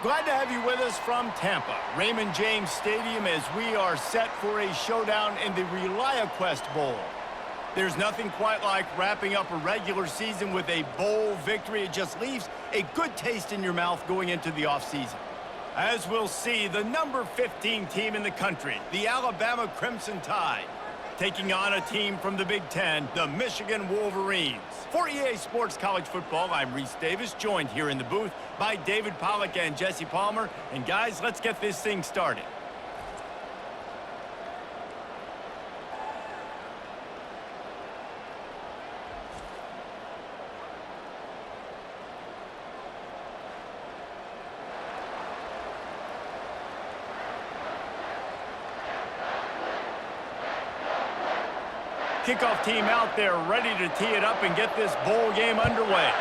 Glad to have you with us from Tampa, Raymond James Stadium, as we are set for a showdown in the RELIAQUEST Bowl. There's nothing quite like wrapping up a regular season with a bowl victory. It just leaves a good taste in your mouth going into the offseason. As we'll see, the number 15 team in the country, the Alabama Crimson Tide, taking on a team from the Big Ten, the Michigan Wolverines. For EA Sports College Football, I'm Reese Davis, joined here in the booth by David Pollack and Jesse Palmer. And guys, let's get this thing started. Kickoff team out there ready to tee it up and get this bowl game underway.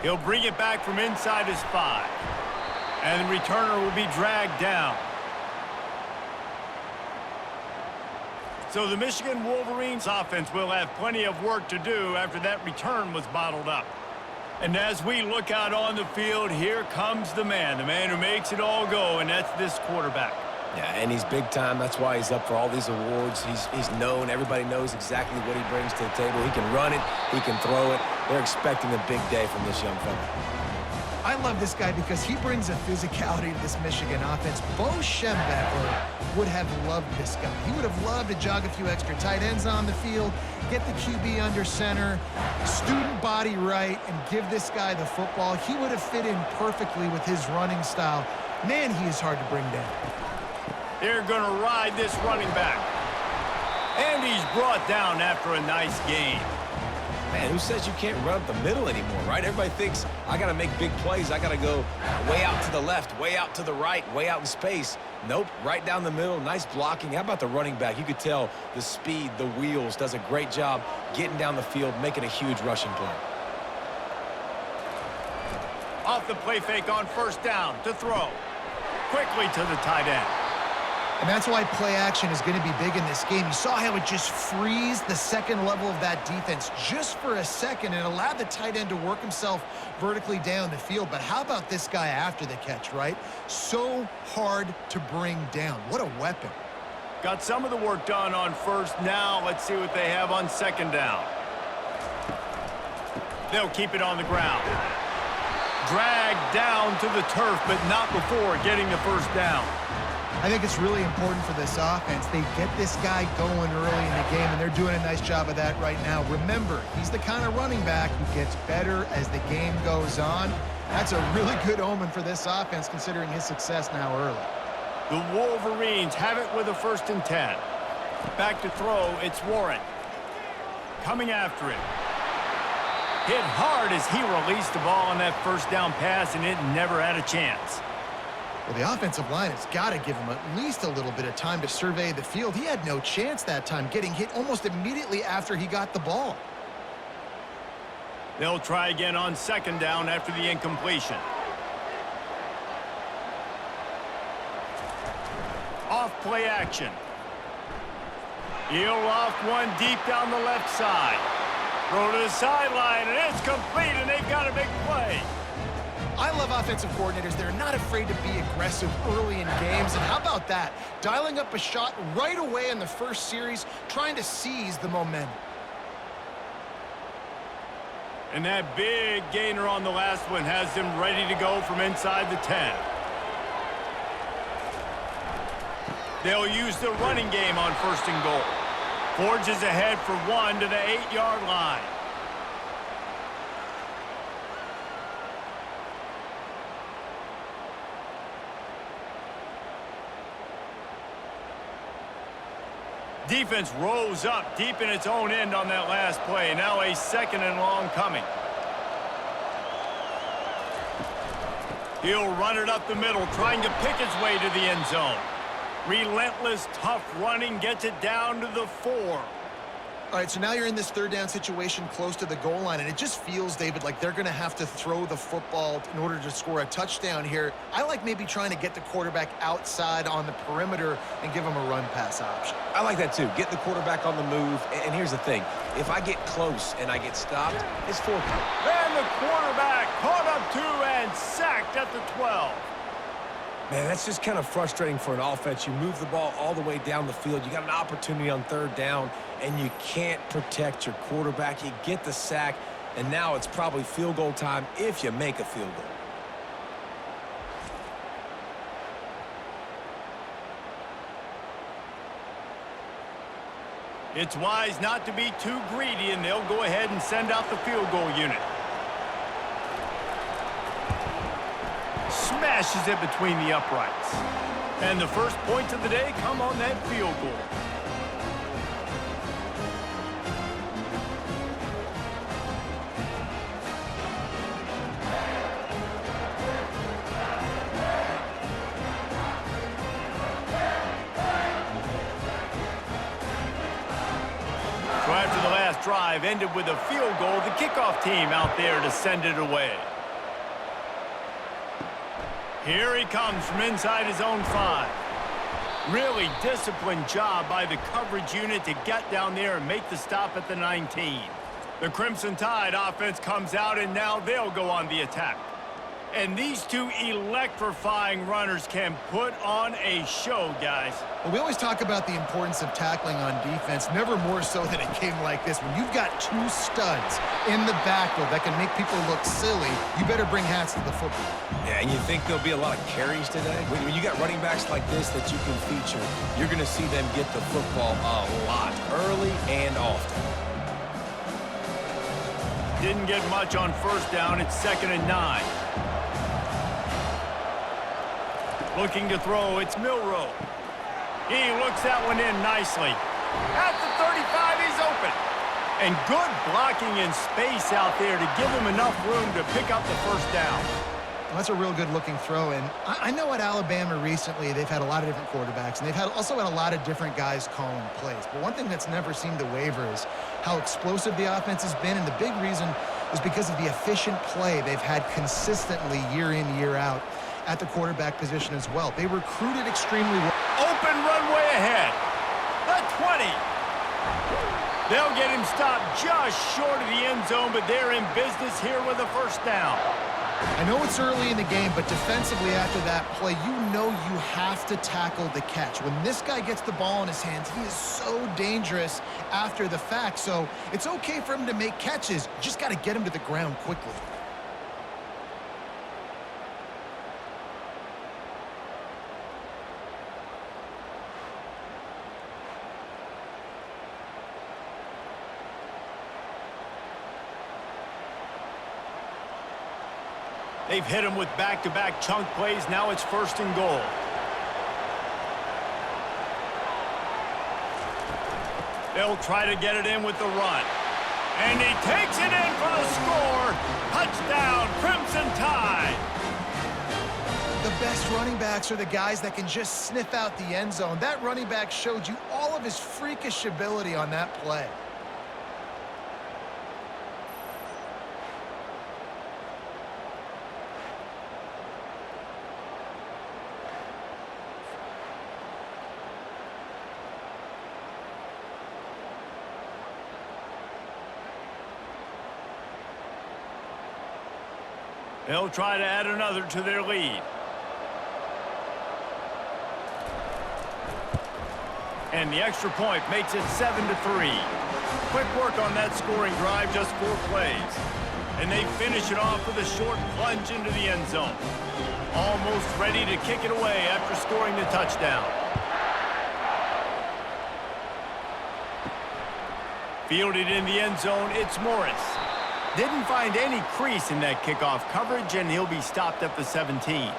He'll bring it back from inside his 5. And the returner will be dragged down. So the Michigan Wolverines offense will have plenty of work to do after that return was bottled up. And as we look out on the field, here comes the man who makes it all go, and that's this quarterback. Yeah, and he's big time. That's why he's up for all these awards. He's known. Everybody knows exactly what he brings to the table. He can run it. He can throw it. They're expecting a big day from this young fella. I love this guy because he brings a physicality to this Michigan offense. Bo Schembechler would have loved this guy. He would have loved to jog a few extra tight ends on the field, get the QB under center, student body right, and give this guy the football. He would have fit in perfectly with his running style. Man, he is hard to bring down. They're going to ride this running back. And he's brought down after a nice gain. Man, who says you can't run up the middle anymore, right? Everybody thinks, I got to make big plays. I got to go way out to the left, way out to the right, way out in space. Nope, right down the middle, nice blocking. How about the running back? You could tell the speed, the wheels, does a great job getting down the field, making a huge rushing play. Off the play fake on first down to throw. Quickly to the tight end. And that's why play action is going to be big in this game. You saw how it just frees the second level of that defense just for a second and allowed the tight end to work himself vertically down the field. But how about this guy after the catch, right? So hard to bring down. What a weapon. Got some of the work done on first. Now let's see what they have on second down. They'll keep it on the ground. Dragged down to the turf, but not before getting the first down. I think it's really important for this offense. They get this guy going early in the game, and they're doing a nice job of that right now. Remember, he's the kind of running back who gets better as the game goes on. That's a really good omen for this offense, considering his success now early. The Wolverines have it with a 1st and 10. Back to throw, it's Warren. Coming after him. Hit hard as he released the ball on that first down pass, and it never had a chance. Well, the offensive line has got to give him at least a little bit of time to survey the field. He had no chance that time, getting hit almost immediately after he got the ball. They'll try again on second down after the incompletion. Off play action. He'll loft one deep down the left side. Throw to the sideline, and it's complete, and they've got a big play. I love offensive coordinators. They're not afraid to be aggressive early in games. And how about that? Dialing up a shot right away in the first series, trying to seize the momentum. And that big gainer on the last one has them ready to go from inside the 10. They'll use the running game on 1st and goal. Forges ahead for 1 to the 8-yard line. Defense rose up deep in its own end on that last play. Now a 2nd and long coming. He'll run it up the middle, trying to pick his way to the end zone. Relentless, tough running gets it down to the 4. All right, so now you're in this 3rd down situation close to the goal line, and it just feels, David, like they're going to have to throw the football in order to score a touchdown here. I like maybe trying to get the quarterback outside on the perimeter and give him a run-pass option. I like that, too. Get the quarterback on the move. And here's the thing. If I get close and I get stopped, it's 4. And the quarterback caught sacked at the 12. Man, that's just kind of frustrating for an offense. You move the ball all the way down the field. You got an opportunity on third down, and you can't protect your quarterback. You get the sack, and now it's probably field goal time if you make a field goal. It's wise not to be too greedy, and they'll go ahead and send out the field goal unit. Smashes it between the uprights. And the first points of the day come on that field goal. So after the last drive ended with a field goal, the kickoff team out there to send it away. Here he comes from inside his own 5. Really disciplined job by the coverage unit to get down there and make the stop at the 19. The Crimson Tide offense comes out, and now they'll go on the attack. And these two electrifying runners can put on a show, guys. Well, we always talk about the importance of tackling on defense, never more so than a game like this. When you've got two studs in the backfield that can make people look silly, you better bring hats to the football. Yeah, and you think there'll be a lot of carries today? When you got running backs like this that you can feature, you're going to see them get the football a lot, early and often. Didn't get much on first down. It's 2nd and 9. Looking to throw, it's Milroe. He looks that one in nicely. At the 35, he's open. And good blocking in space out there to give him enough room to pick up the first down. Well, that's a real good-looking throw. And I know at Alabama recently they've had a lot of different quarterbacks, and they've also had a lot of different guys calling plays. But one thing that's never seemed to waver is how explosive the offense has been, and the big reason is because of the efficient play they've had consistently year in, year out at the quarterback position as well. They recruited extremely well. Open runway ahead. The 20. They'll get him stopped just short of the end zone, but they're in business here with a first down. I know it's early in the game, but defensively after that play, you know you have to tackle the catch. When this guy gets the ball in his hands, he is so dangerous after the fact. So it's okay for him to make catches. You just got to get him to the ground quickly. They've hit him with back-to-back chunk plays. Now it's 1st and goal. They'll try to get it in with the run. And he takes it in for the score. Touchdown, Crimson Tide. The best running backs are the guys that can just sniff out the end zone. That running back showed you all of his freakish ability on that play. They'll try to add another to their lead. And the extra point makes it 7-3. Quick work on that scoring drive, just 4 plays. And they finish it off with a short plunge into the end zone. Almost ready to kick it away after scoring the touchdown. Fielded in the end zone, it's Morris. Didn't find any crease in that kickoff coverage, and he'll be stopped at the 17.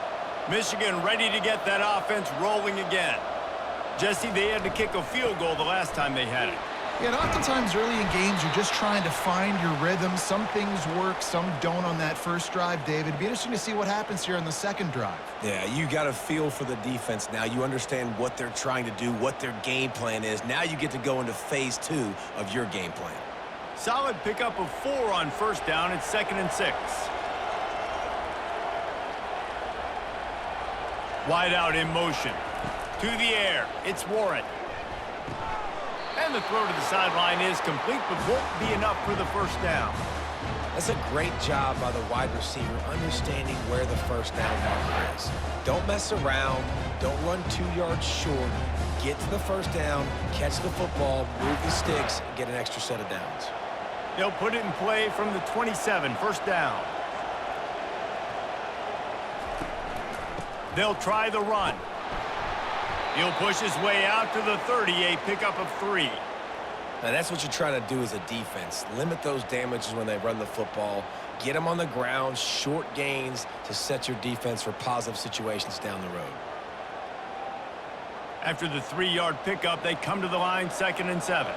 Michigan ready to get that offense rolling again. Jesse, they had to kick a field goal the last time they had it. Yeah, and oftentimes early in games, you're just trying to find your rhythm. Some things work, some don't on that first drive, David. It'd be interesting to see what happens here on the second drive. Yeah, you got a feel for the defense now. You understand what they're trying to do, what their game plan is. Now you get to go into phase 2 of your game plan. Solid pickup of 4 on first down. It's 2nd and 6. Wide out in motion. To the air. It's Warren. And the throw to the sideline is complete, but won't be enough for the first down. That's a great job by the wide receiver understanding where the first down marker is. Don't mess around. Don't run 2 yards short. Get to the first down, catch the football, move the sticks, and get an extra set of downs. They'll put it in play from the 27, first down. They'll try the run. He'll push his way out to the 30, a pickup of 3. Now, that's what you're trying to do as a defense. Limit those damages when they run the football. Get them on the ground, short gains to set your defense for positive situations down the road. After the 3-yard pickup, they come to the line, 2nd and 7.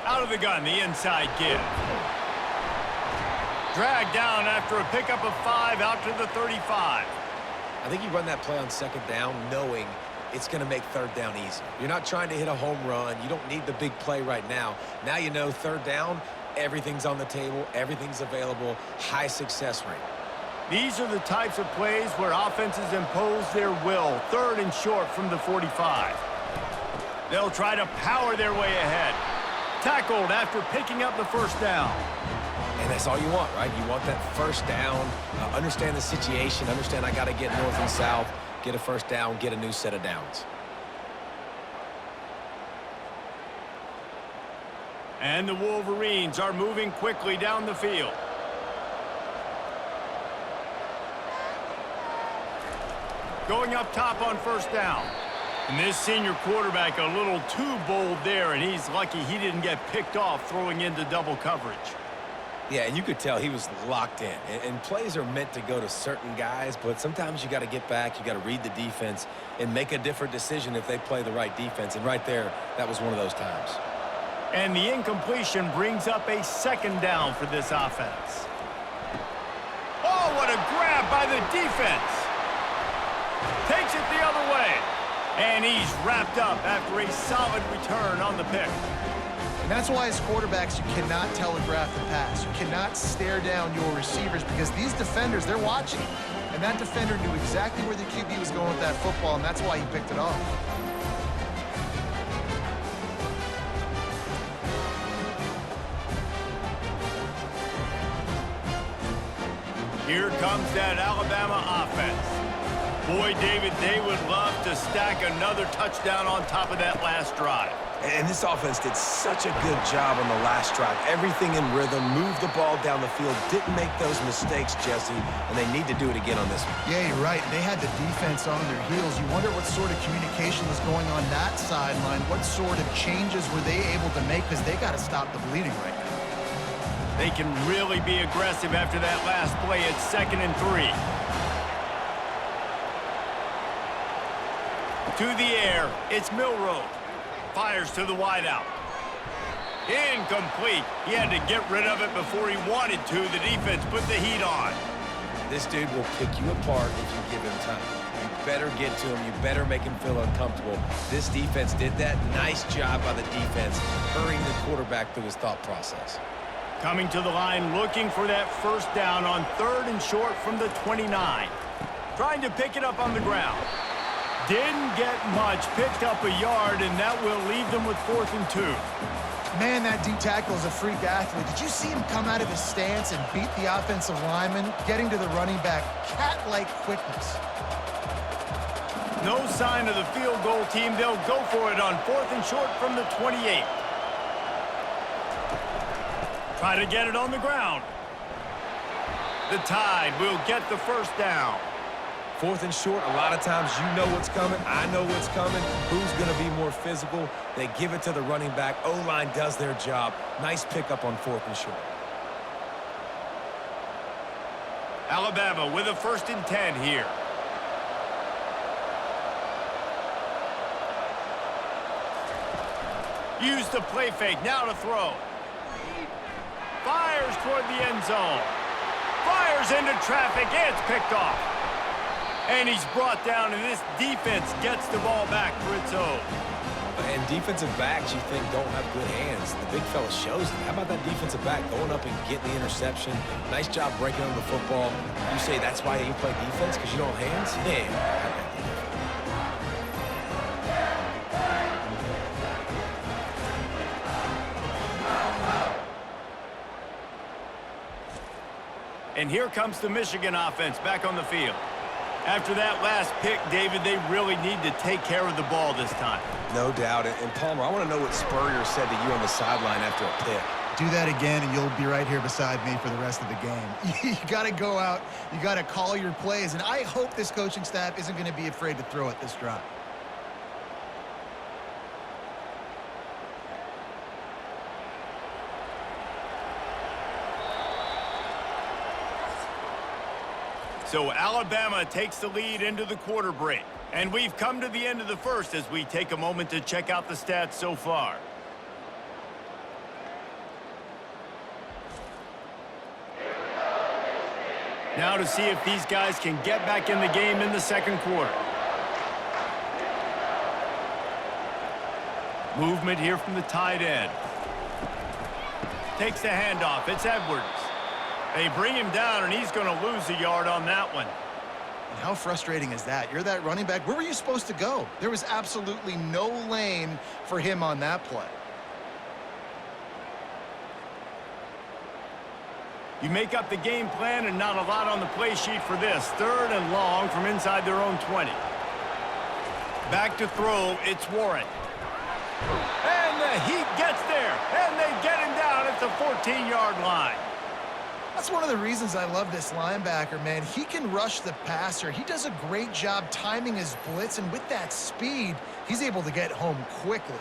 Out of the gun, the inside give. Dragged down after a pickup of 5 out to the 35. I think you run that play on 2nd down knowing it's going to make 3rd down easy. You're not trying to hit a home run. You don't need the big play right now. Now you know 3rd down, everything's on the table, everything's available, high success rate. These are the types of plays where offenses impose their will. 3rd and short from the 45. They'll try to power their way ahead. Tackled after picking up the first down. And that's all you want, right? You want that first down, understand the situation, understand I got to get north and south, get a first down, get a new set of downs. And the Wolverines are moving quickly down the field. Going up top on first down. And this senior quarterback a little too bold there, and he's lucky he didn't get picked off throwing into double coverage. Yeah, and you could tell he was locked in. And plays are meant to go to certain guys, but sometimes you got to get back, you got to read the defense, and make a different decision if they play the right defense. And right there, that was one of those times. And the incompletion brings up a 2nd down for this offense. Oh, what a grab by the defense. Takes it the other way. And he's wrapped up after a solid return on the pick. And that's why as quarterbacks, you cannot telegraph the pass. You cannot stare down your receivers because these defenders, they're watching. And that defender knew exactly where the QB was going with that football, and that's why he picked it off. Here comes that Alabama offense. Boy, David, they would love to stack another touchdown on top of that last drive. And this offense did such a good job on the last drive. Everything in rhythm, moved the ball down the field, didn't make those mistakes, Jesse, and they need to do it again on this one. Yeah, you're right. They had the defense on their heels. You wonder what sort of communication was going on that sideline. What sort of changes were they able to make because they got to stop the bleeding right now. They can really be aggressive after that last play at 2nd and 3. To the air, it's Milroe. Fires to the wideout. Incomplete. He had to get rid of it before he wanted to. The defense put the heat on. This dude will pick you apart if you give him time. You better get to him. You better make him feel uncomfortable. This defense did that. Nice job by the defense, hurrying the quarterback through his thought process. Coming to the line, looking for that first down on 3rd and short from the 29. Trying to pick it up on the ground. Didn't get much, picked up a yard, and that will leave them with 4th and 2. Man, that D tackle is a freak athlete. Did you see him come out of his stance and beat the offensive lineman, getting to the running back? Cat-like quickness. No sign of the field goal team. They'll go for it on 4th and short from the 28. Try to get it on the ground. The Tide will get the first down. 4th and short, a lot of times you know what's coming. I know what's coming. Who's going to be more physical? They give it to the running back. O-line does their job. Nice pickup on 4th and short. Alabama with a 1st and 10 here. Use the play fake, now to throw. Fires toward the end zone. Fires into traffic, it's picked off. And he's brought down, and this defense gets the ball back for its own. And defensive backs you think don't have good hands. The big fella shows it. How about that defensive back going up and getting the interception? Nice job breaking on the football. You say that's why you play defense, because you don't have hands? Yeah. And here comes the Michigan offense back on the field. After that last pick, David, they really need to take care of the ball this time. No doubt. And Palmer, I want to know what Spurrier said to you on the sideline after a pick. Do that again, and you'll be right here beside me for the rest of the game. You got to go out. You got to call your plays, and I hope this coaching staff isn't going to be afraid to throw it this drive. So Alabama takes the lead into the quarter break. And we've come to the end of the first as we take a moment to check out the stats so far. Now to see if these guys can get back in the game in the second quarter. Movement here from the tight end. Takes the handoff. It's Edwards. They bring him down, and he's going to lose a yard on that one. And how frustrating is that? You're that running back. Where were you supposed to go? There was absolutely no lane for him on that play. You make up the game plan and not a lot on the play sheet for this. 3rd and long from inside their own 20. Back to throw, it's Warren. And the Heat gets there, and they get him down at the 14-yard line. That's one of the reasons I love this linebacker, man. He can rush the passer. He does a great job timing his blitz, and with that speed, he's able to get home quickly.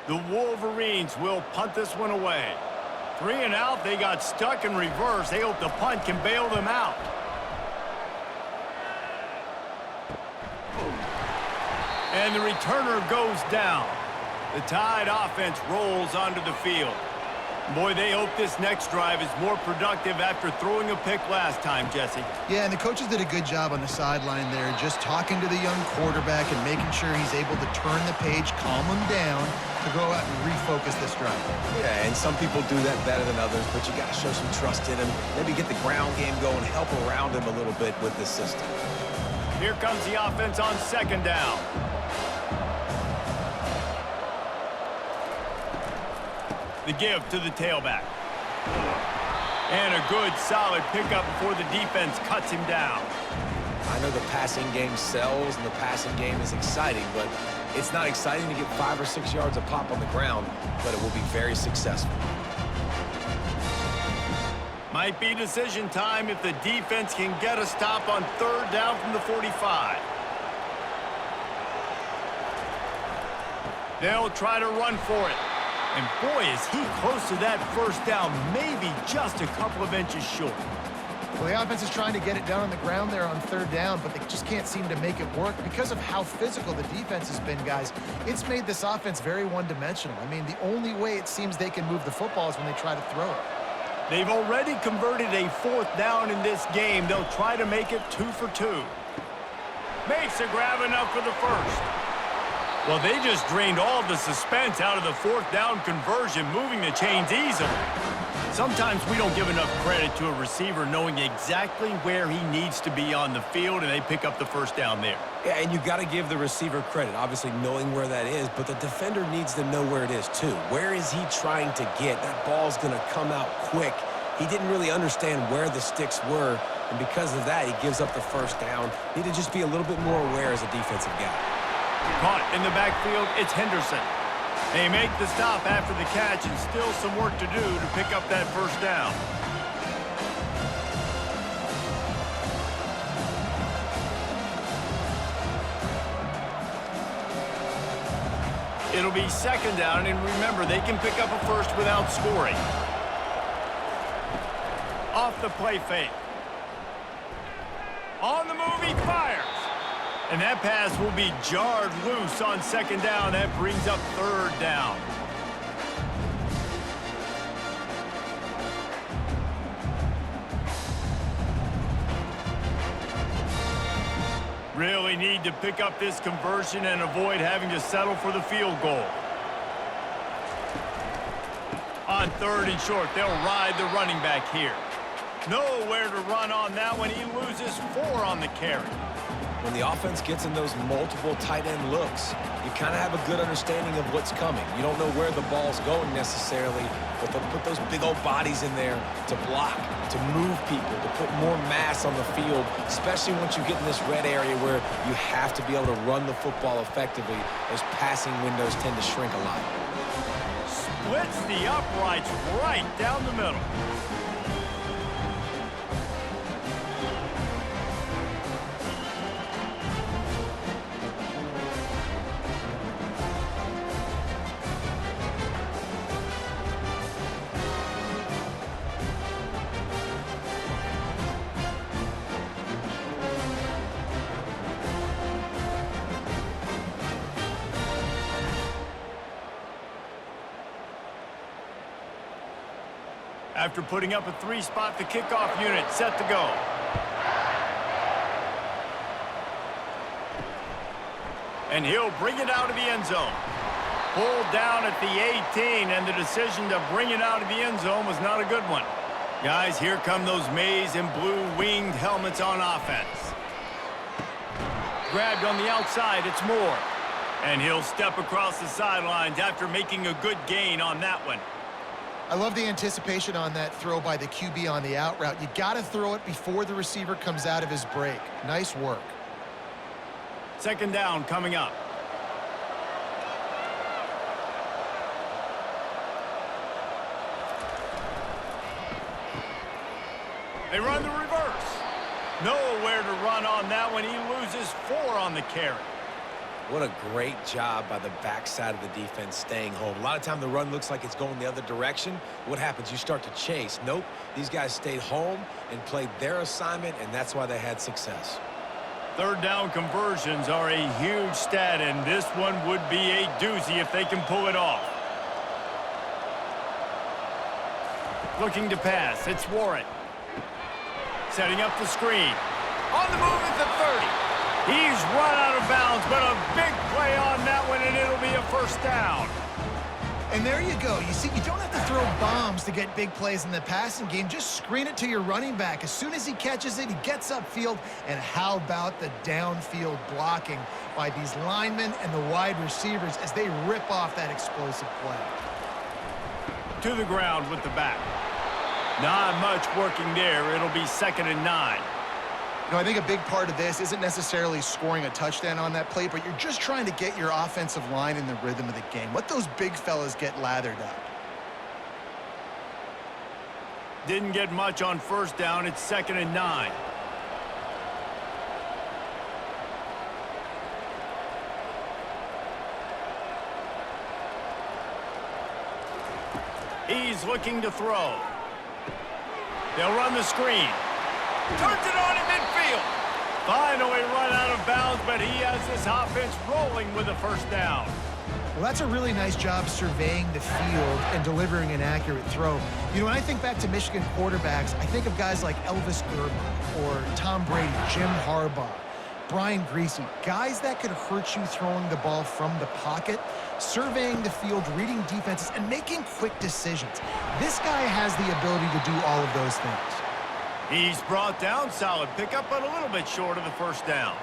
The Wolverines will punt this one away. 3 and out, they got stuck in reverse. They hope the punt can bail them out. And the returner goes down. The Tide offense rolls onto the field. Boy, they hope this next drive is more productive after throwing a pick last time, Jesse. Yeah, and the coaches did a good job on the sideline there, just talking to the young quarterback and making sure he's able to turn the page, calm him down, to go out and refocus this drive. Yeah, and some people do that better than others, but you got to show some trust in him. Maybe get the ground game going, help around him a little bit with this system. Here comes the offense on 2nd down. The give to the tailback. And a good, solid pickup before the defense cuts him down. I know the passing game sells and the passing game is exciting, but it's not exciting to get 5 or 6 yards a pop on the ground, but it will be very successful. Might be decision time if the defense can get a stop on 3rd down from the 45. They'll try to run for it. And boy, is he close to that 1st down, maybe just a couple of inches short. Well, the offense is trying to get it down on the ground there on 3rd down, but they just can't seem to make it work because of how physical the defense has been, guys. It's made this offense very one-dimensional. I mean, the only way it seems they can move the football is when they try to throw it. They've already converted a 4th down in this game. They'll try to make it 2 for 2. Makes a grab enough for the 1st. Well, they just drained all the suspense out of the 4th down conversion, moving the chains easily. Sometimes we don't give enough credit to a receiver knowing exactly where he needs to be on the field, and they pick up the 1st down there. Yeah, and you got to give the receiver credit, obviously knowing where that is, but the defender needs to know where it is too. Where is he trying to get? That ball's going to come out quick. He didn't really understand where the sticks were, and because of that, he gives up the 1st down. Need to just be a little bit more aware as a defensive guy. Caught in the backfield, it's Henderson. They make the stop after the catch, and still some work to do to pick up that 1st down. It'll be 2nd down, and remember, they can pick up a 1st without scoring. Off the play fake. On the move, he fires. And that pass will be jarred loose on 2nd down. That brings up 3rd down. Really need to pick up this conversion and avoid having to settle for the field goal. On 3rd and short, they'll ride the running back here. Nowhere to run on that one. He loses 4 on the carry. When the offense gets in those multiple tight end looks, you kind of have a good understanding of what's coming. You don't know where the ball's going necessarily, but they'll put those big old bodies in there to block, to move people, to put more mass on the field, especially once you get in this red area where you have to be able to run the football effectively. Those passing windows tend to shrink a lot. Splits the uprights right down the middle. After putting up a 3-spot, the kickoff unit set to go. And he'll bring it out of the end zone. Pulled down at the 18, and the decision to bring it out of the end zone was not a good one. Guys, here come those maize and blue winged helmets on offense. Grabbed on the outside, it's Moore. And he'll step across the sidelines after making a good gain on that one. I love the anticipation on that throw by the QB on the out route. You got to throw it before the receiver comes out of his break. Nice work. Second down coming up. They run the reverse. Nowhere to run on that one. He loses 4 on the carry. What a great job by the backside of the defense staying home. A lot of time the run looks like it's going the other direction. What happens? You start to chase. Nope. These guys stayed home and played their assignment, and that's why they had success. Third down conversions are a huge stat, and this one would be a doozy if they can pull it off. Looking to pass. It's Warren. Setting up the screen. On the move at the 30. He's run out of bounds, but a big play on that one, and it'll be a first down. And there you go. You see, you don't have to throw bombs to get big plays in the passing game. Just screen it to your running back. As soon as he catches it, he gets upfield. And how about the downfield blocking by these linemen and the wide receivers as they rip off that explosive play? To the ground with the back. Not much working there. It'll be 2nd and 9. You know, I think a big part of this isn't necessarily scoring a touchdown on that play, but you're just trying to get your offensive line in the rhythm of the game. Let those big fellas get lathered up. Didn't get much on first down. It's 2nd and 9. He's looking to throw. They'll run the screen. Turns it on in midfield. Finally run out of bounds, but he has this offense rolling with a first down. Well, that's a really nice job surveying the field and delivering an accurate throw. You know, when I think back to Michigan quarterbacks, I think of guys like Elvis Grbac or Tom Brady, Jim Harbaugh, Brian Griese, guys that could hurt you throwing the ball from the pocket, surveying the field, reading defenses, and making quick decisions. This guy has the ability to do all of those things. He's brought down, solid pickup, but a little bit short of the first down.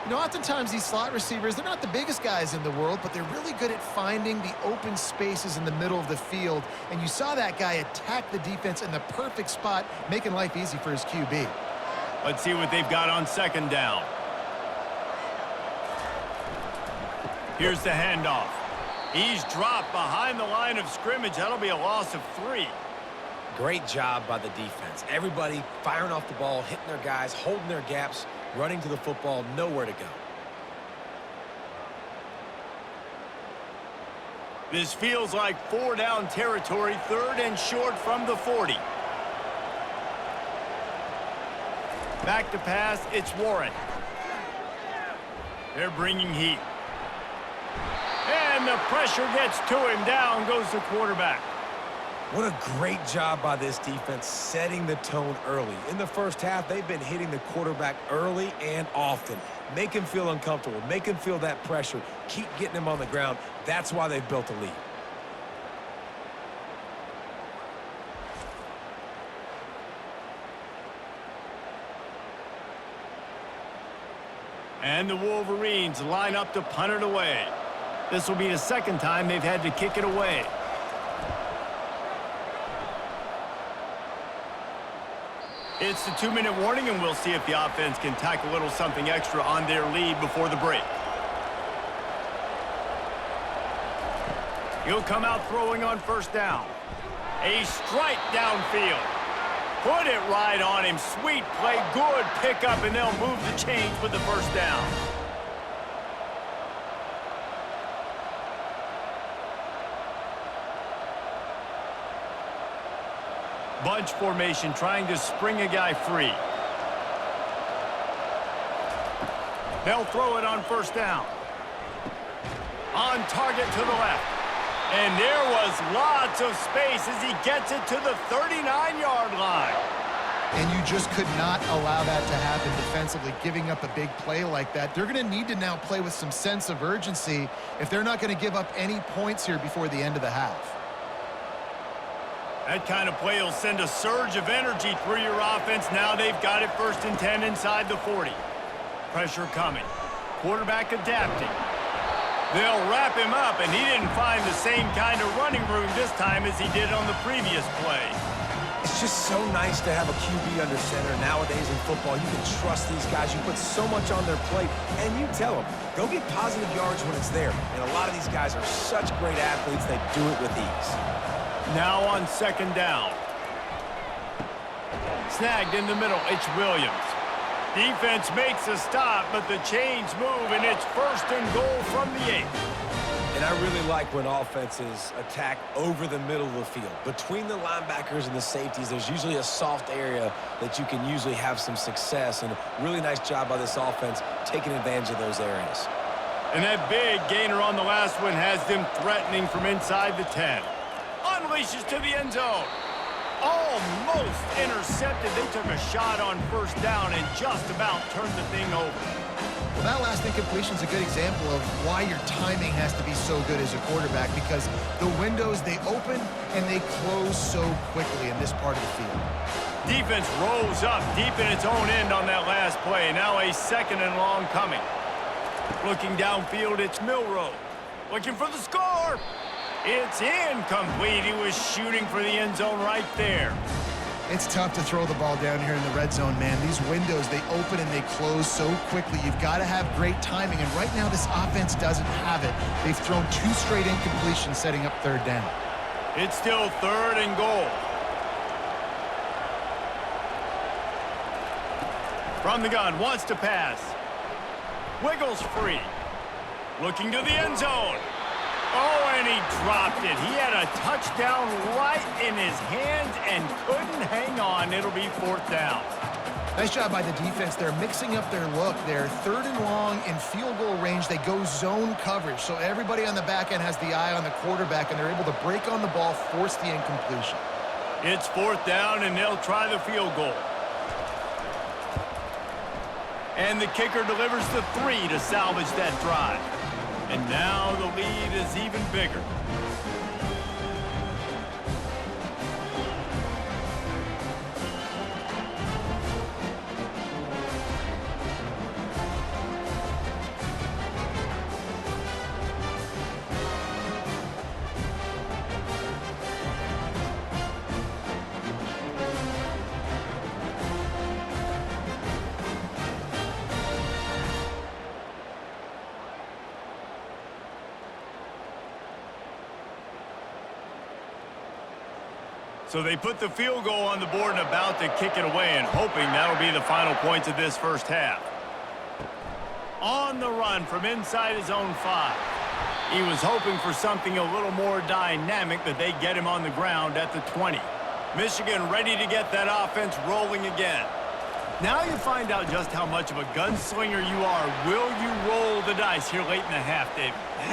You know, oftentimes these slot receivers, they're not the biggest guys in the world, but they're really good at finding the open spaces in the middle of the field. And you saw that guy attack the defense in the perfect spot, making life easy for his QB. Let's see what they've got on second down. Here's the handoff. He's dropped behind the line of scrimmage. That'll be a loss of 3. Great job by the defense. Everybody firing off the ball, hitting their guys, holding their gaps, running to the football, nowhere to go. This feels like 4-down territory, 3rd and short from the 40. Back to pass, it's Warren. They're bringing heat. And the pressure gets to him. Down goes the quarterback. What a great job by this defense setting the tone early. In the first half, they've been hitting the quarterback early and often. Make him feel uncomfortable. Make him feel that pressure. Keep getting him on the ground. That's why they've built a lead. And the Wolverines line up to punt it away. This will be the second time they've had to kick it away. It's the 2-minute warning, and we'll see if the offense can tack a little something extra on their lead before the break. He'll come out throwing on first down. A strike downfield. Put it right on him. Sweet play, good pickup, and they'll move the chains with the first down. Bunch formation, trying to spring a guy free. They'll throw it on first down. On target to the left. And there was lots of space as he gets it to the 39-yard line. And you just could not allow that to happen defensively, giving up a big play like that. They're going to need to now play with some sense of urgency if they're not going to give up any points here before the end of the half. That kind of play will send a surge of energy through your offense. Now they've got it 1st and 10 inside the 40. Pressure coming. Quarterback adapting. They'll wrap him up, and he didn't find the same kind of running room this time as he did on the previous play. It's just so nice to have a QB under center. Nowadays in football, you can trust these guys. You put so much on their plate, and you tell them, go get positive yards when it's there. And a lot of these guys are such great athletes, they do it with ease. Now on 2nd down. Snagged in the middle, it's Williams. Defense makes a stop, but the chains move, and it's 1st and goal from the 8. And I really like when offenses attack over the middle of the field. Between the linebackers and the safeties, there's usually a soft area that you can usually have some success. And a really nice job by this offense taking advantage of those areas. And that big gainer on the last one has them threatening from inside the 10. Unleashes to the end zone. Almost intercepted. They took a shot on 1st down and just about turned the thing over. Well, that last incompletion is a good example of why your timing has to be so good as a quarterback, because the windows, they open and they close so quickly in this part of the field. Defense rolls up deep in its own end on that last play. Now a 2nd and long coming. Looking downfield, it's Milroe. Looking for the score. It's incomplete. He was shooting for the end zone right there. It's tough to throw the ball down here in the red zone, man. These windows, they open and they close so quickly. You've got to have great timing, and right now this offense doesn't have it. They've thrown 2 straight incompletions setting up 3rd down. It's still 3rd and goal. From the gun, wants to pass. Wiggles free. Looking to the end zone. Oh, and he dropped it. He had a touchdown right in his hands and couldn't hang on. It'll be 4th down. Nice job by the defense. They're mixing up their look. They're 3rd and long in field goal range. They go zone coverage, so everybody on the back end has the eye on the quarterback, and they're able to break on the ball, force the incompletion. It's 4th down, and they'll try the field goal. And the kicker delivers the 3 to salvage that drive. And now the lead is even bigger. So they put the field goal on the board and about to kick it away, and hoping that'll be the final points of this 1st half. On the run from inside his own 5. He was hoping for something a little more dynamic, but they get him on the ground at the 20. Michigan ready to get that offense rolling again. Now you find out just how much of a gunslinger you are. Will you roll the dice here late in the half, David?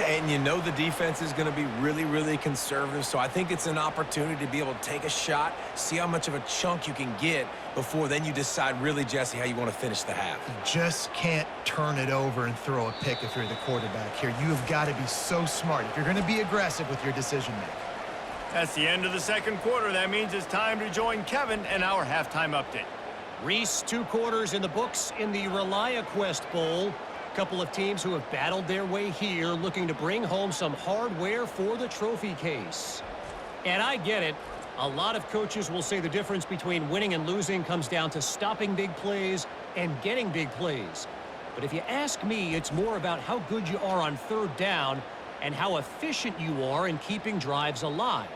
And you know the defense is going to be really, really conservative, so I think it's an opportunity to be able to take a shot, see how much of a chunk you can get before then you decide really, Jesse, how you want to finish the half. You just can't turn it over and throw a pick if you're the quarterback here. You have got to be so smart if you're going to be aggressive with your decision-making. That's the end of the 2nd quarter. That means it's time to join Kevin and our halftime update. Reese, 2 quarters in the books in the RELIAQUEST Bowl. couple of teams who have battled their way here, looking to bring home some hardware for the trophy case. And I get it. A lot of coaches will say the difference between winning and losing comes down to stopping big plays and getting big plays. But if you ask me, it's more about how good you are on third down and how efficient you are in keeping drives alive.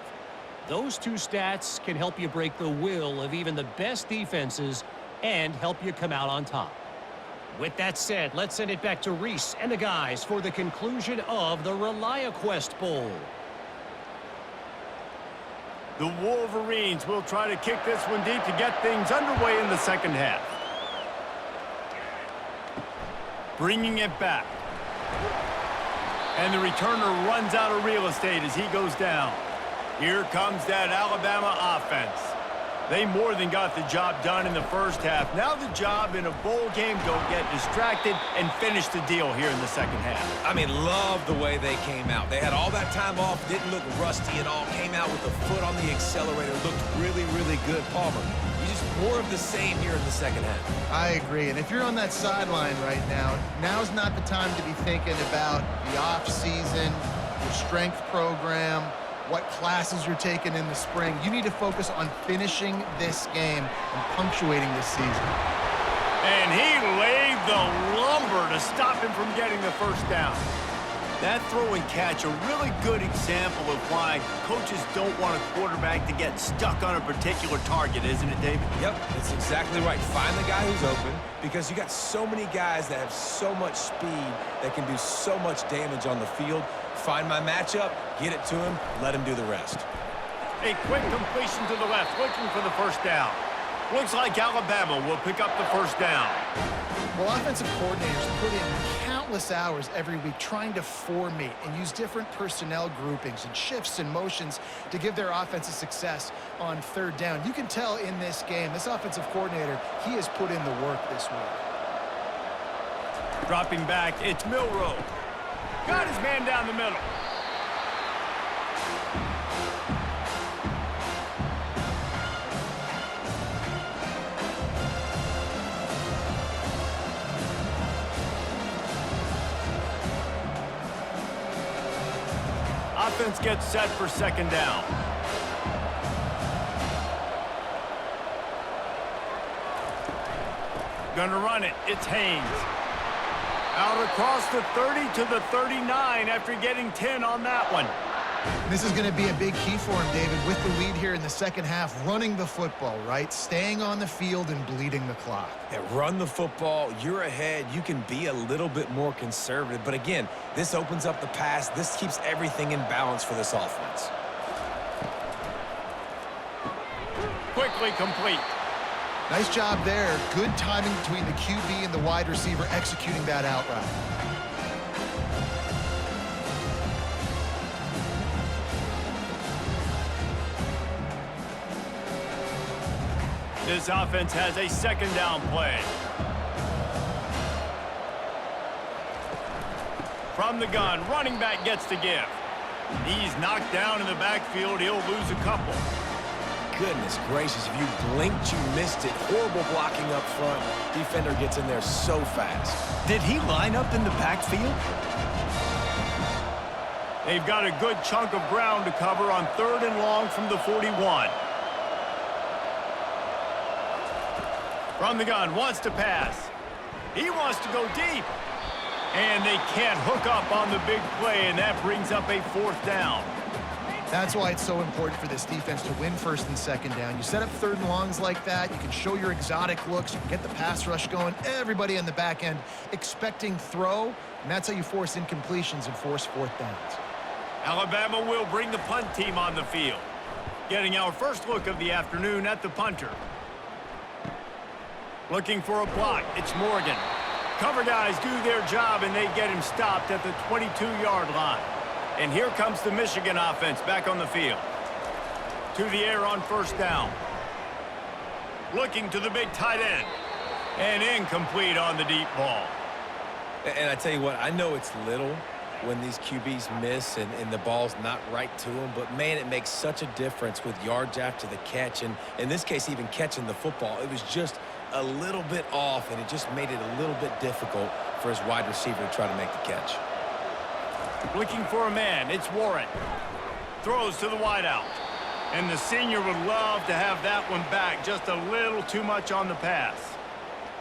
Those two stats can help you break the will of even the best defenses and help you come out on top. With that said, let's send it back to Reese and the guys for the conclusion of the RELIAQUEST Bowl. The Wolverines will try to kick this one deep to get things underway in the second half. Bringing it back. And the returner runs out of real estate as he goes down. Here comes that Alabama offense. They more than got the job done in the first half. Now the job in a bowl game, don't get distracted and finish the deal here in the second half. I mean, love the way they came out. They had all that time off, didn't look rusty at all, came out with the foot on the accelerator, looked really, really good. Palmer, just more of the same here in the second half. I agree. And if you're on that sideline right now, now's not the time to be thinking about the off-season, your strength program, what classes you're taking in the spring. You need to focus on finishing this game and punctuating this season. And he laid the lumber to stop him from getting the first down. That throw and catch, a really good example of why coaches don't want a quarterback to get stuck on a particular target, isn't it, David? Yep, that's exactly right. Find the guy who's open, because you got so many guys that have so much speed that can do so much damage on the field. Find my matchup, get it to him, let him do the rest. A quick completion to the left, looking for the first down. Looks like Alabama will pick up the first down. Well, offensive coordinators put in countless hours every week trying to formate and use different personnel groupings and shifts and motions to give their offensive success on third down. You can tell in this game, this offensive coordinator, he has put in the work this week. Dropping back, it's Milroe. Got his man down the middle. Offense gets set for second down. Gonna run it. It's Haynes. Out across the 30 to the 39 after getting 10 on that one. This is going to be a big key for him, David, with the lead here in the second half, running the football, right? Staying on the field and bleeding the clock. Yeah, run the football, you're ahead, you can be a little bit more conservative. But again, this opens up the pass. This keeps everything in balance for this offense. Quickly complete. Nice job there. Good timing between the QB and the wide receiver executing that out route. This offense has a second down play. From the gun, running back gets to give. He's knocked down in the backfield. He'll lose a couple. Goodness gracious, if you blinked, you missed it. Horrible blocking up front. Defender gets in there so fast. Did he line up in the backfield? They've got a good chunk of ground to cover on third and long from the 41. From the gun, wants to pass. He wants to go deep. And they can't hook up on the big play, and that brings up a fourth down. That's why it's so important for this defense to win first and second down. You set up third and longs like that, you can show your exotic looks, you can get the pass rush going, everybody on the back end expecting throw, and that's how you force incompletions and force fourth downs. Alabama will bring the punt team on the field. Getting our first look of the afternoon at the punter. Looking for a block, it's Morgan. Cover guys do their job, and they get him stopped at the 22-yard line. And here comes the Michigan offense back on the field. To the air on first down. Looking to the big tight end. And incomplete on the deep ball. And I tell you what, I know it's little when these QBs miss and the ball's not right to them, but man, it makes such a difference with yards after the catch, and in this case, even catching the football. It was just a little bit off, and it just made it a little bit difficult for his wide receiver to try to make the catch. Looking for a man, it's Warren. Throws to the wideout. And the senior would love to have that one back, just a little too much on the pass.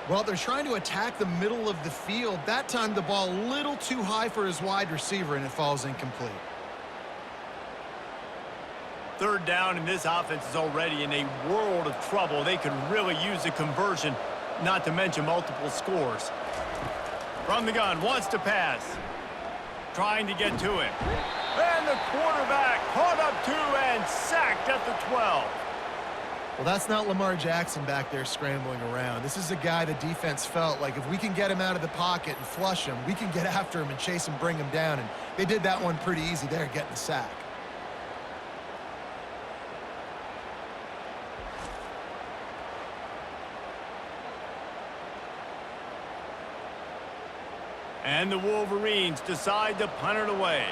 Well, they're trying to attack the middle of the field. That time the ball a little too high for his wide receiver, and it falls incomplete. Third down, and this offense is already in a world of trouble. They could really use a conversion, not to mention multiple scores. From the gun, wants to pass. Trying to get to him. And the quarterback caught up to and sacked at the 12. Well, that's not Lamar Jackson back there scrambling around. This is a guy the defense felt like if we can get him out of the pocket and flush him, we can get after him and chase him, bring him down. And they did that one pretty easy there, getting the sack. And the Wolverines decide to punt it away.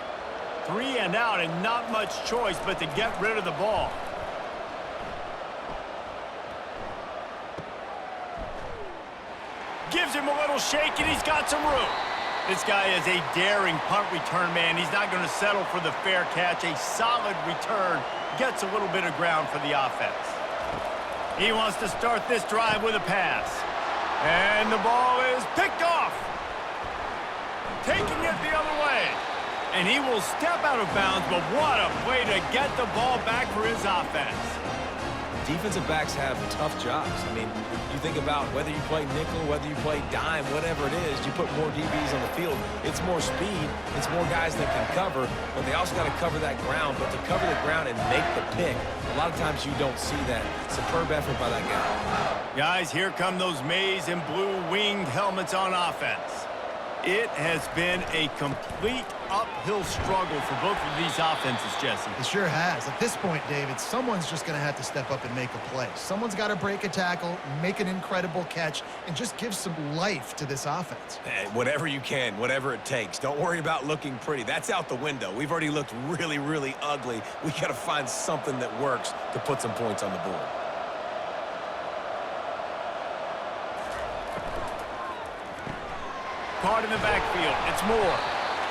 3 and out, and not much choice but to get rid of the ball. Gives him a little shake, and he's got some room. This guy is a daring punt return man. He's not going to settle for the fair catch. A solid return gets a little bit of ground for the offense. He wants to start this drive with a pass. And the ball is picked off. Taking it the other way. And he will step out of bounds, but what a way to get the ball back for his offense. Defensive backs have tough jobs. I mean, you think about whether you play nickel, whether you play dime, whatever it is, you put more DBs on the field. It's more speed. It's more guys that can cover, but they also got to cover that ground. But to cover the ground and make the pick, a lot of times you don't see that. Superb effort by that guy. Guys, here come those maize and blue winged helmets on offense. It has been a complete uphill struggle for both of these offenses, Jesse. It sure has. At this point, David, someone's just going to have to step up and make a play. Someone's got to break a tackle, make an incredible catch, and just give some life to this offense. Hey, whatever you can, whatever it takes. Don't worry about looking pretty. That's out the window. We've already looked really, really ugly. We got to find something that works to put some points on the board. Caught in the backfield. It's Moore.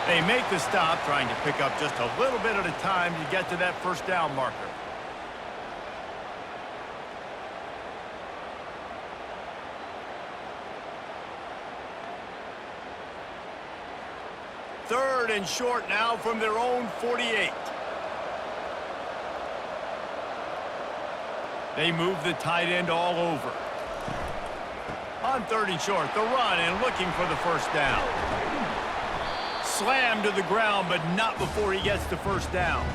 They make the stop, trying to pick up just a little bit at a time to get to that first down marker. Third and short now from their own 48. They move the tight end all over. On third and short, the run and looking for the first down. Slammed to the ground, but not before he gets the first down.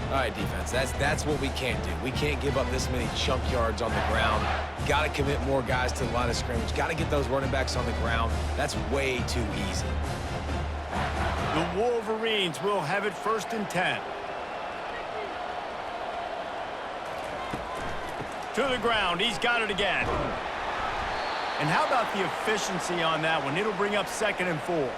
All right, defense, that's what we can't do. We can't give up this many chunk yards on the ground. Got to commit more guys to the line of scrimmage. Got to get those running backs on the ground. That's way too easy. The Wolverines will have it 1st and 10. To the ground, he's got it again. And how about the efficiency on that one? It'll bring up 2nd and 4.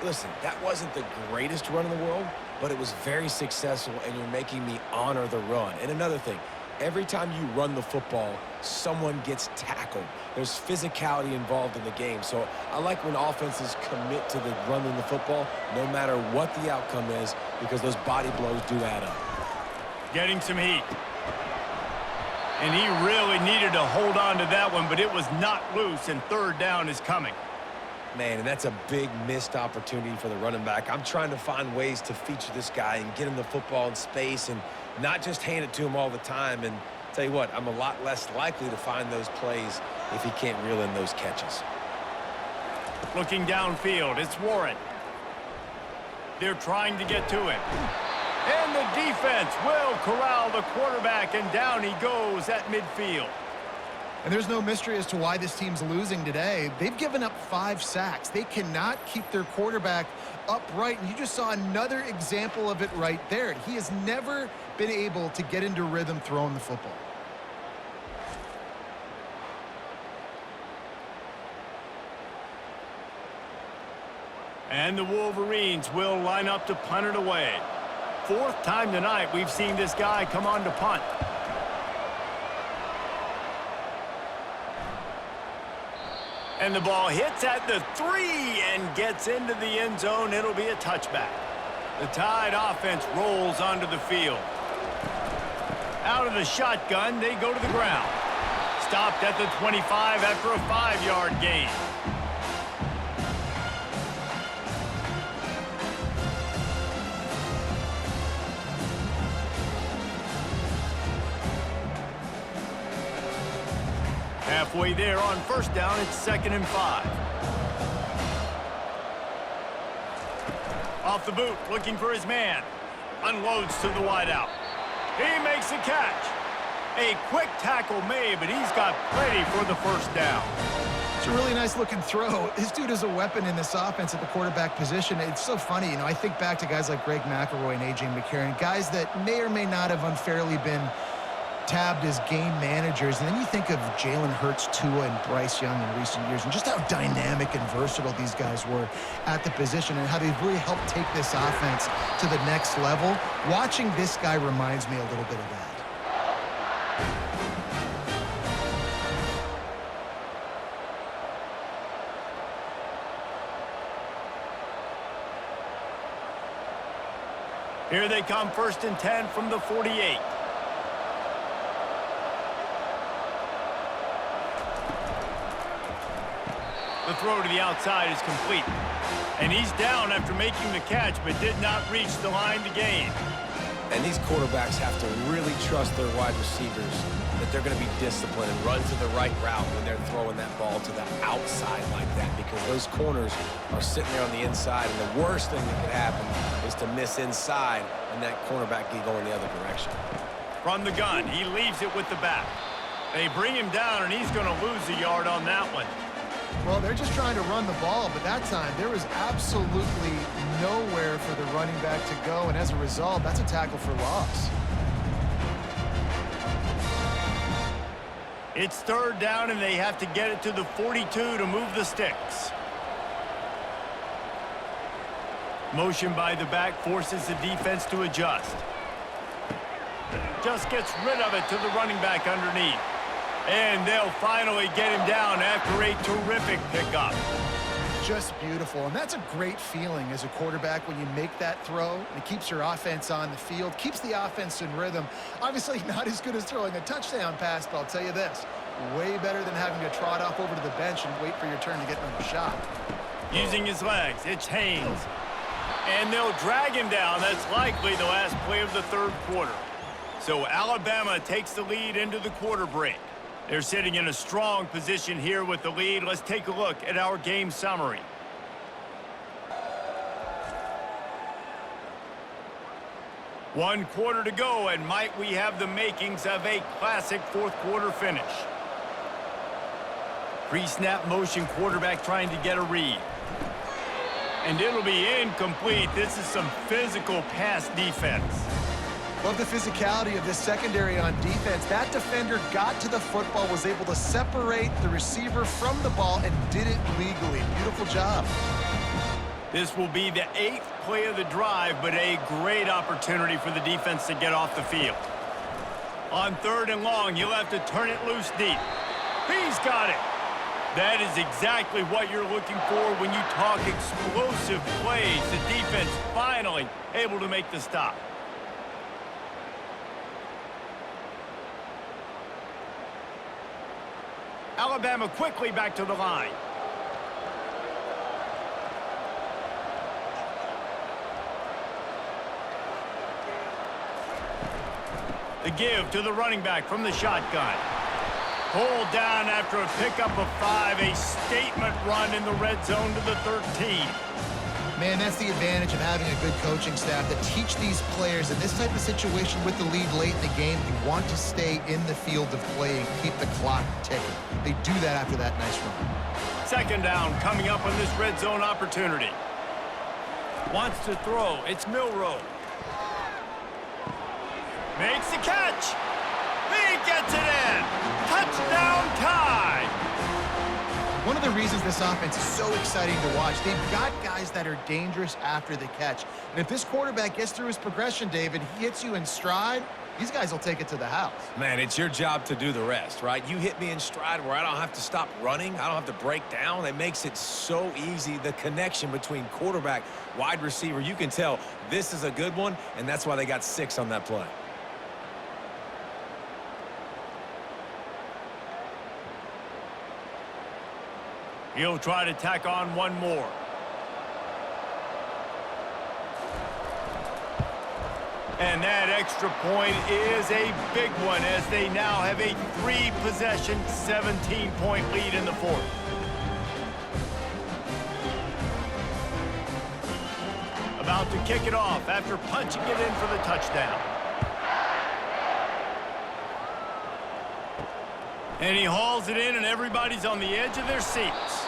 Listen, that wasn't the greatest run in the world, but it was very successful, and you're making me honor the run. And another thing, every time you run the football, someone gets tackled. There's physicality involved in the game. So I like when offenses commit to the running the football, no matter what the outcome is, because those body blows do add up. Getting some heat. And he really needed to hold on to that one, but it was not loose, and 3rd down is coming. Man, and that's a big missed opportunity for the running back. I'm trying to find ways to feature this guy and get him the football in space and not just hand it to him all the time. And tell you what, I'm a lot less likely to find those plays if he can't reel in those catches. Looking downfield, it's Warren. They're trying to get to him. And the defense will corral the quarterback, and down he goes at midfield. And there's no mystery as to why this team's losing today. They've given up 5 sacks. They cannot keep their quarterback upright, and you just saw another example of it right there. He has never been able to get into rhythm throwing the football. And the Wolverines will line up to punt it away. 4th time tonight we've seen this guy come on to punt. And the ball hits at the 3 and gets into the end zone. It'll be a touchback. The Tide offense rolls onto the field. Out of the shotgun, they go to the ground. Stopped at the 25 after a 5-yard gain. Halfway there on first down, it's 2nd and 5. Off the boot, looking for his man. Unloads to the wideout. He makes a catch. A quick tackle made, but he's got plenty for the first down. It's a really nice looking throw. This dude is a weapon in this offense at the quarterback position. It's so funny, you know, I think back to guys like Greg McElroy and A.J. McCarron, guys that may or may not have unfairly been tabbed as game managers, and then you think of Jalen Hurts, Tua, and Bryce Young in recent years, and just how dynamic and versatile these guys were at the position and how they've really helped take this offense to the next level. Watching this guy reminds me a little bit of that. Here they come, 1st and 10 from the 48. The throw to the outside is complete. And he's down after making the catch, but did not reach the line to gain. And these quarterbacks have to really trust their wide receivers that they're going to be disciplined and run to the right route when they're throwing that ball to the outside like that, because those corners are sitting there on the inside, and the worst thing that could happen is to miss inside and that cornerback be going the other direction. From the gun, he leaves it with the back. They bring him down, and he's going to lose a yard on that one. Well, they're just trying to run the ball, but that time there was absolutely nowhere for the running back to go, and as a result, that's a tackle for loss. It's 3rd down, and they have to get it to the 42 to move the sticks. Motion by the back forces the defense to adjust. Just gets rid of it to the running back underneath. And they'll finally get him down after a terrific pickup. Just beautiful, and that's a great feeling as a quarterback when you make that throw, and it keeps your offense on the field, keeps the offense in rhythm. Obviously not as good as throwing a touchdown pass, but I'll tell you this, way better than having to trot off over to the bench and wait for your turn to get another shot. Using his legs, it's Haynes. And they'll drag him down. That's likely the last play of the 3rd quarter. So Alabama takes the lead into the quarter break. They're sitting in a strong position here with the lead. Let's take a look at our game summary. One quarter to go, and might we have the makings of a classic 4th quarter finish. Pre-snap motion, quarterback trying to get a read. And it'll be incomplete. This is some physical pass defense. Love the physicality of this secondary on defense. That defender got to the football, was able to separate the receiver from the ball, and did it legally. Beautiful job. This will be the 8th play of the drive, but a great opportunity for the defense to get off the field. On 3rd and long, you'll have to turn it loose deep. He's got it. That is exactly what you're looking for when you talk explosive plays. The defense finally able to make the stop. Alabama quickly back to the line. The give to the running back from the shotgun. Pulled down after a pickup of 5. A statement run in the red zone to the 13. Man, that's the advantage of having a good coaching staff that teach these players in this type of situation with the lead late in the game. You want to stay in the field of play and keep the clock ticking. They do that after that nice run. 2nd down coming up on this red zone opportunity. Wants to throw. It's Milroe. Makes the catch. He gets it in. Touchdown Tide. One of the reasons this offense is so exciting to watch, they've got guys that are dangerous after the catch. And if this quarterback gets through his progression, David, he hits you in stride, these guys will take it to the house. Man, it's your job to do the rest, right? You hit me in stride where I don't have to stop running. I don't have to break down. It makes it so easy. The connection between quarterback, wide receiver, you can tell this is a good one, and that's why they got 6 on that play. He'll try to tack on one more. And that extra point is a big one as they now have a 3-possession, 17-point lead in the fourth. About to kick it off after punching it in for the touchdown. And he hauls it in, and everybody's on the edge of their seats.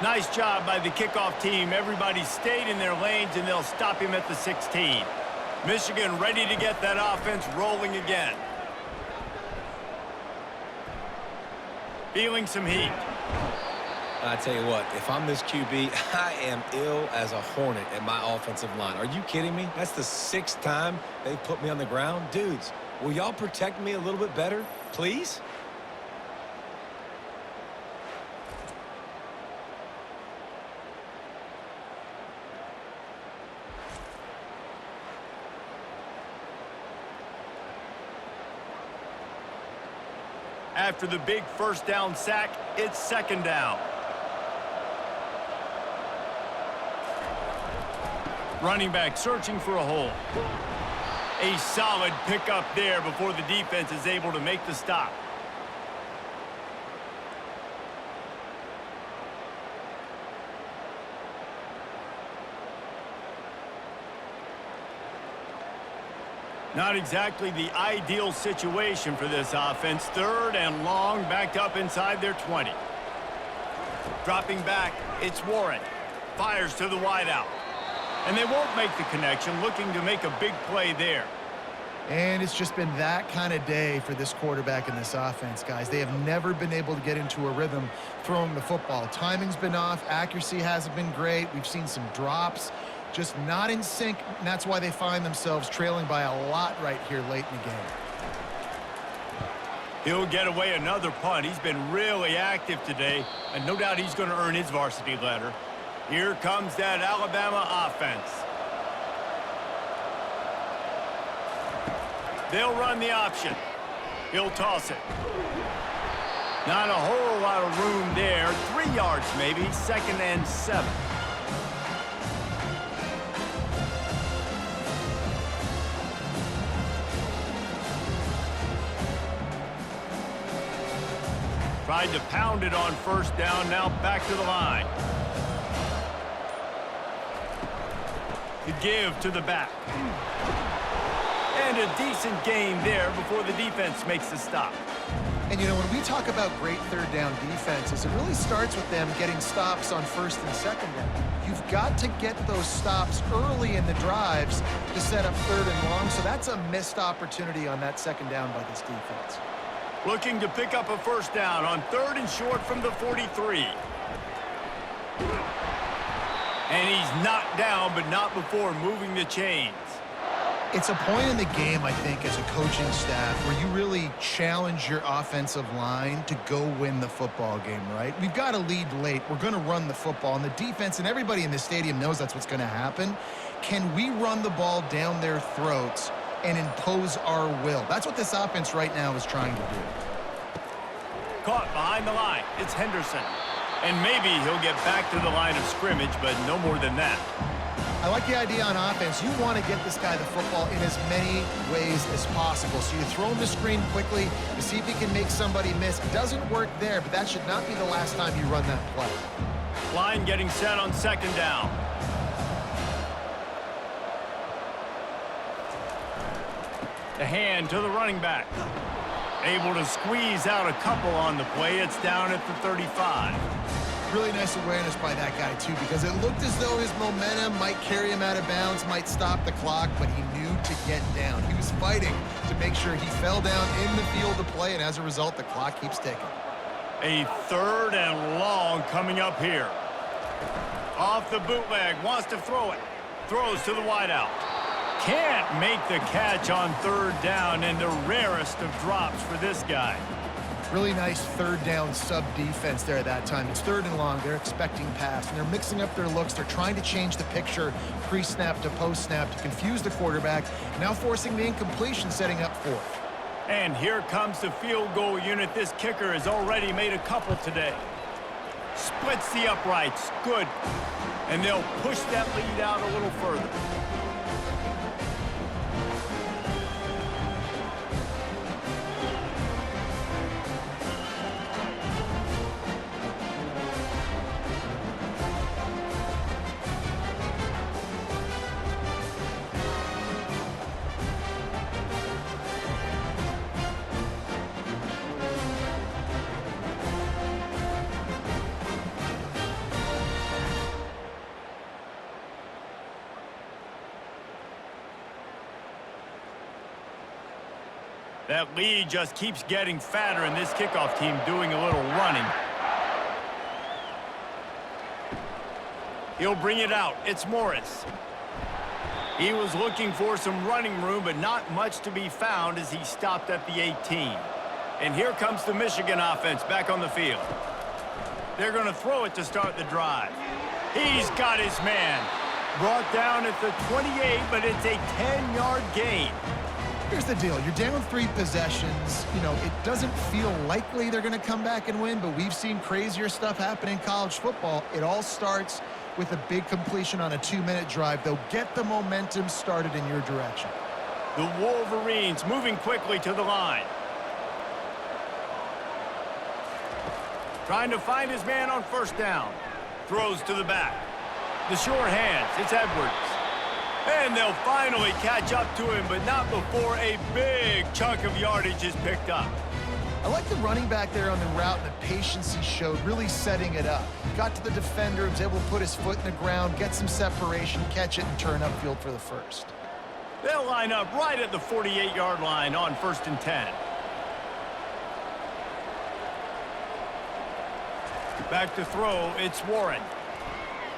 Nice job by the kickoff team. Everybody stayed in their lanes, and they'll stop him at the 16. Michigan ready to get that offense rolling again. Feeling some heat. I tell you what, if I'm this QB, I am ill as a hornet at my offensive line. Are you kidding me? That's the 6th time they've put me on the ground. Dudes, will y'all protect me a little bit better, please? After the big first down sack, it's second down. Running back searching for a hole. A solid pickup there before the defense is able to make the stop. Not exactly the ideal situation for this offense. 3rd and long, backed up inside their 20. Dropping back, it's Warren. Fires to the wideout. And they won't make the connection, looking to make a big play there. And it's just been that kind of day for this quarterback in this offense, guys. They have never been able to get into a rhythm throwing the football. Timing's been off. Accuracy hasn't been great. We've seen some drops. Just not in sync, and that's why they find themselves trailing by a lot right here late in the game. He'll get away another punt. He's been really active today, and no doubt he's going to earn his varsity letter. Here comes that Alabama offense. They'll run the option. He'll toss it. Not a whole lot of room there. 3 yards maybe, 2nd and 7. Tried to pound it on first down, now back to the line. The give to the back. And a decent gain there before the defense makes the stop. And, you know, when we talk about great 3rd down defenses, it really starts with them getting stops on 1st and 2nd down. You've got to get those stops early in the drives to set up 3rd and long, so that's a missed opportunity on that 2nd down by this defense. Looking to pick up a first down on 3rd and short from the 43. And he's knocked down, but not before moving the chains. It's a point in the game, I think, as a coaching staff where you really challenge your offensive line to go win the football game, right? We've got a lead late. We're going to run the football, and the defense and everybody in the stadium knows that's what's going to happen. Can we run the ball down their throats and impose our will? That's what this offense right now is trying to do. Caught behind the line. It's Henderson. And maybe he'll get back to the line of scrimmage, but no more than that. I like the idea on offense. You want to get this guy the football in as many ways as possible. So you throw him the screen quickly to see if he can make somebody miss. It doesn't work there, but that should not be the last time you run that play. Line getting set on 2nd down. The hand to the running back. Able to squeeze out a couple on the play. It's down at the 35. Really nice awareness by that guy, too, because it looked as though his momentum might carry him out of bounds, might stop the clock, but he knew to get down. He was fighting to make sure he fell down in the field to play, and as a result, the clock keeps ticking. A 3rd and long coming up here. Off the bootleg, wants to throw it. Throws to the wideout. Can't make the catch on third down, and the rarest of drops for this guy. Really nice third down sub defense there at that time. It's third and long. They're expecting pass, and they're mixing up their looks. They're trying to change the picture pre-snap to post-snap to confuse the quarterback, now forcing the incompletion, setting up fourth. And here comes the field goal unit. This kicker has already made a couple today. Splits the uprights. Good. And they'll push that lead out a little further. That lead just keeps getting fatter, and this kickoff team doing a little running. He'll bring it out. It's Morris. He was looking for some running room, but not much to be found as he stopped at the 18. And here comes the Michigan offense back on the field. They're going to throw it to start the drive. He's got his man. Brought down at the 28, but it's a 10-yard gain. Here's the deal. You're down 3 possessions. You know, it doesn't feel likely they're going to come back and win, but we've seen crazier stuff happen in college football. It all starts with a big completion on a 2-minute drive. They'll get the momentum started in your direction. The Wolverines moving quickly to the line. Trying to find his man on first down. Throws to the back. The sure hands. It's Edwards. And they'll finally catch up to him, but not before a big chunk of yardage is picked up. I like the running back there on the route and the patience he showed, really setting it up. Got to the defender, was able to put his foot in the ground, get some separation, catch it, and turn upfield for the first. They'll line up right at the 48-yard line on 1st and 10. Back to throw, it's Warren.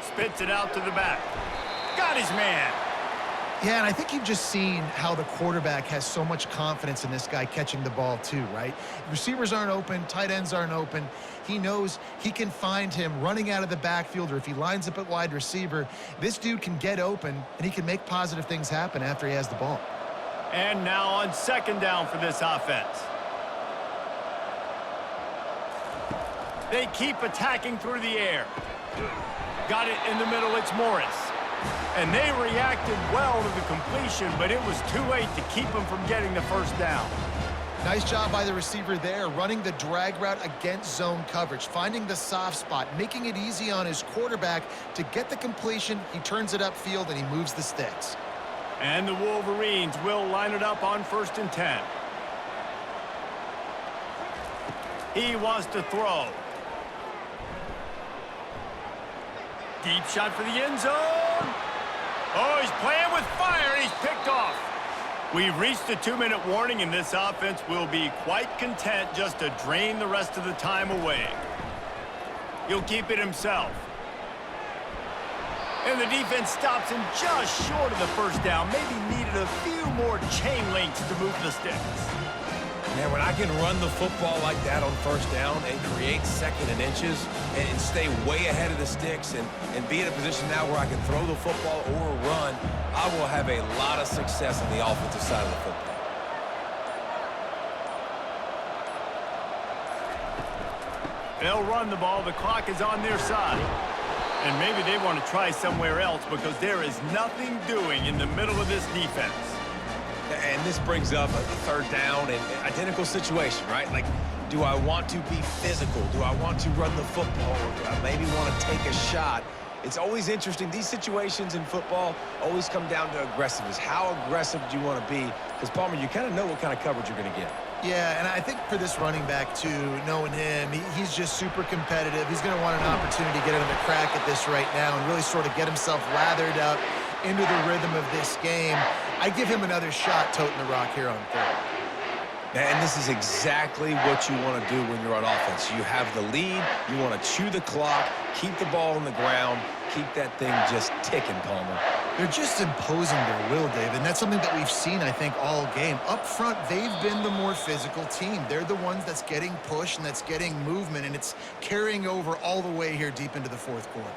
Spits it out to the back. Got his man. Yeah, and I think you've just seen how the quarterback has so much confidence in this guy catching the ball too, right? Receivers aren't open, tight ends aren't open. He knows he can find him running out of the backfield, or if he lines up at wide receiver, this dude can get open, and he can make positive things happen after he has the ball. And now on 2nd down for this offense. They keep attacking through the air. Got it in the middle, it's Morris. And they reacted well to the completion, but it was too late to keep him from getting the first down. Nice job by the receiver there, running the drag route against zone coverage, finding the soft spot, making it easy on his quarterback to get the completion. He turns it upfield, and he moves the sticks. And the Wolverines will line it up on 1st and 10. He wants to throw. Deep shot for the end zone. Oh, he's playing with fire, and he's picked off. We've reached a 2-minute warning, and this offense will be quite content just to drain the rest of the time away. He'll keep it himself. And the defense stops him just short of the first down. Maybe needed a few more chain links to move the sticks. Man, when I can run the football like that on first down and create 2nd and inches and stay way ahead of the sticks and be in a position now where I can throw the football or run, I will have a lot of success on the offensive side of the football. They'll run the ball. The clock is on their side. And maybe they want to try somewhere else because there is nothing doing in the middle of this defense. And this brings up a 3rd down and identical situation, right? Like, do I want to be physical? Do I want to run the football? Or do I maybe want to take a shot? It's always interesting. These situations in football always come down to aggressiveness. How aggressive do you want to be? Because, Palmer, you kind of know what kind of coverage you're going to get. Yeah, and I think for this running back, too, knowing him, he's just super competitive. He's going to want an opportunity to get another crack at this right now and really sort of get himself lathered up into the rhythm of this game. I give him another shot toting the rock here on 3rd. And this is exactly what you want to do when you're on offense. You have the lead. You want to chew the clock, keep the ball on the ground, keep that thing just ticking, Palmer. They're just imposing their will, Dave, and that's something that we've seen, I think, all game. Up front, they've been the more physical team. They're the ones that's getting pushed and that's getting movement, and it's carrying over all the way here deep into the fourth quarter.